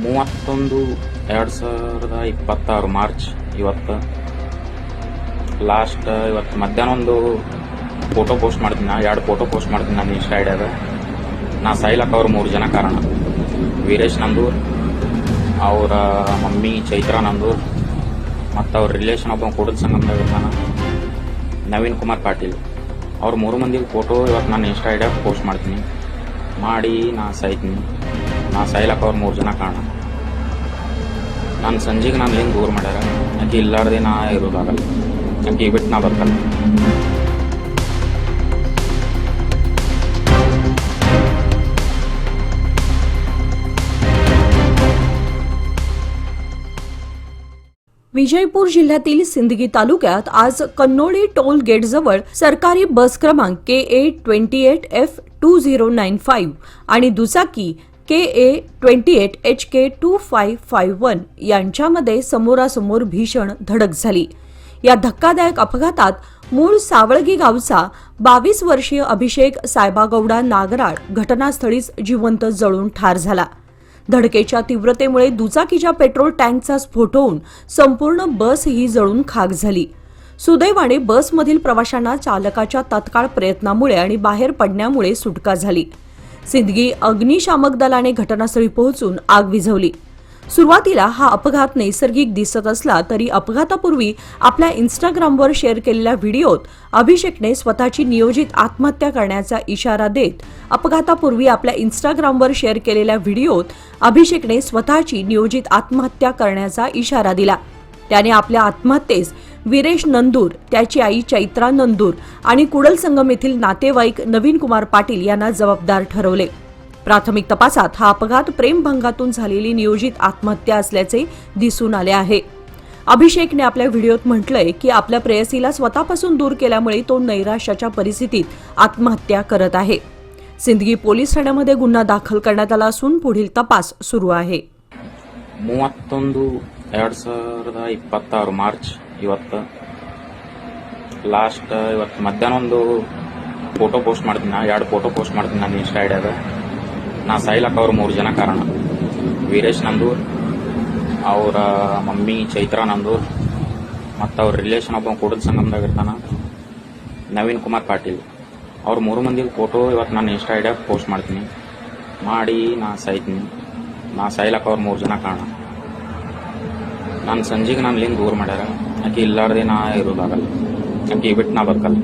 31/2026 March ಇವತ್ತು last ಇವತ್ತು ಮಧ್ಯಾಹ್ನ ಒಂದು ಫೋಟೋ ಪೋಸ್ಟ್ ಮಾಡ್ತೀನಿ. ಎರಡು ಫೋಟೋ ಪೋಸ್ಟ್ ಮಾಡ್ತೀನಿ ನಾನು ಇನ್ಸ್ಟಾ ಐಡಿಯಾಗ. ನಾ ಸಾಯ್ಲಕ್ಕ ಅವ್ರು 3 ಜನ ಕಾರಣ. ವೀರೇಶ್ ನಂದೂರ್, ಅವರ ಮಮ್ಮಿ ಚೈತ್ರಾ ನಂದೂರ್, ಮತ್ತು ಅವ್ರ ರಿಲೇಷನ್ ಒಬ್ಬ ಕೂಡಲ ಸಂಗಮದಾಗ ಇರ್ತಾನ ನವೀನ್ ಕುಮಾರ್ ಪಾಟೀಲ್. ಅವ್ರ 3 ಮಂದಿಗೆ ಫೋಟೋ ಇವತ್ತು ನಾನು ಇನ್ಸ್ಟಾ ಐಡಿಯಾಗ ಪೋಸ್ಟ್ ಮಾಡ್ತೀನಿ. ಮಾಡಿ ನಾ ಸಾಯ್ತೀನಿ. ನಾ ಸಾಯ್ಲಕ್ಕ ಅವ್ರು 3 ಜನ ಕಾರಣ. ನಾನು ಸಂಜೆಗೆ ನಾನು ಏನು ದೂರ ಮಾಡ್ಯಾರ, ಆಕೆ ಇಲ್ಲಾರ್ದೆ ನಾ ಇರೋದಾಗಲ್ಲ, ಆಕೆ ಬಿಟ್ಟು ನಾ ಬರ್ತಲ್ಲ. विजयपूर जिल्ह्यातील सिंदगी तालुक्यात आज कन्नोळी टोल गेटजवळ सरकारी बस क्रमांक KA28F2095 आणि दुचाकी KA28HK2551 यांच्यामध्ये समोरासमोर भीषण धडक झाली. या धक्कादायक अपघातात मूळ सावळगी गावचा 22 वर्षीय अभिषेक सायबागौडा नागराळ घटनास्थळीच जिवंत जळून ठार झाला. धडकेच्या तीव्रतेमुळे दुचाकीच्या पेट्रोल टँकचा स्फोट होऊन संपूर्ण बस ही जळून खाक झाली. सुदैवाने बसमधील प्रवाशांना चालकाच्या तात्काळ प्रयत्नामुळे आणि बाहेर पडण्यामुळे सुटका झाली. सिंदगी अग्निशामक दलाने घटनास्थळी पोहोचून आग विझवली. सुरुवातीला हा अपघात नैसर्गिक दिसत असला तरी अपघातापूर्वी आपल्या इंस्टाग्रामवर शेअर केलेल्या व्हिडिओत अभिषेकने स्वतःची नियोजित आत्महत्या करण्याचा इशारा देत अपघातापूर्वी आपल्या इंस्टाग्रामवर शेअर केलेल्या व्हिडिओत अभिषेकने स्वतःची नियोजित आत्महत्या करण्याचा इशारा दिला. त्याने आपल्या आत्महत्येस वीरेश नंदूर, त्याची आई चैत्रा नंदूर आणि कुडल संगम येथील नातेवाईक नवीन कुमार पाटील यांना जबाबदार ठरवले. प्राथमिक तपासात हा अपघात प्रेमभंगातून झालेली नियोजित आत्महत्या असल्याचे दिसून आले आहे. अभिषेकने आपल्या व्हिडिओत म्हटलंय की आपल्या प्रेयसीला स्वतःपासून दूर केल्यामुळे तो नैराश्याच्या परिस्थितीत आत्महत्या करत आहे. सिंदगी पोलीस ठाण्यामध्ये गुन्हा दाखल करण्यात आला असून पुढील तपास सुरू आहे. 31/2026 ಮಾರ್ಚ್ ಇವತ್ತು ಲಾಸ್ಟ್ ಇವತ್ತು ಮಧ್ಯಾಹ್ನ ಒಂದು ಫೋಟೋ ಪೋಸ್ಟ್ ಮಾಡ್ತೀನಿ. ಎರಡು ಫೋಟೋ ಪೋಸ್ಟ್ ಮಾಡ್ತೀನಿ ನಾನು ಇನ್ಸ್ಟಾ ಐಡಿಯಾಗ. ನಾ ಸಾಯ್ಲಕ್ಕ ಅವ್ರು 3 ಜನ ಕಾರಣ. ವೀರೇಶ್ ನಂದೂರ್, ಅವರ ಮಮ್ಮಿ ಚೈತ್ರಾ ನಂದೂರ್, ಮತ್ತು ಅವ್ರ ರಿಲೇಷನ್ ಒಬ್ಬ ಕೂಡಲ ಸಂಗಮದಾಗ ಇರ್ತಾನ ನವೀನ್ ಕುಮಾರ್ ಪಾಟೀಲ್. ಅವ್ರ 3 ಮಂದಿಗೆ ಫೋಟೋ ಇವತ್ತು ನಾನು ಇನ್ಸ್ಟಾ ಐಡಿಯಾಗ ಪೋಸ್ಟ್ ಮಾಡ್ತೀನಿ. ಮಾಡಿ ನಾ ಸಾಯ್ತೀನಿ. ನಾ ಸಾಯ್ಲಕ್ಕ ಅವ್ರು 3 ಜನ ಕಾರಣ. ನಾನು ಸಂಜೆಗೆ ನಾನು ಏನು ದೂರ ಮಾಡ್ಯಾರ, ಆಕೆ ಇಲ್ಲಾರ್ದೆ ನಾ ಇರೋದಾಗಲ್ಲ, ಆಕೆ ಬಿಟ್ಟು ನಾ ಬದುಕಲ್ಲ.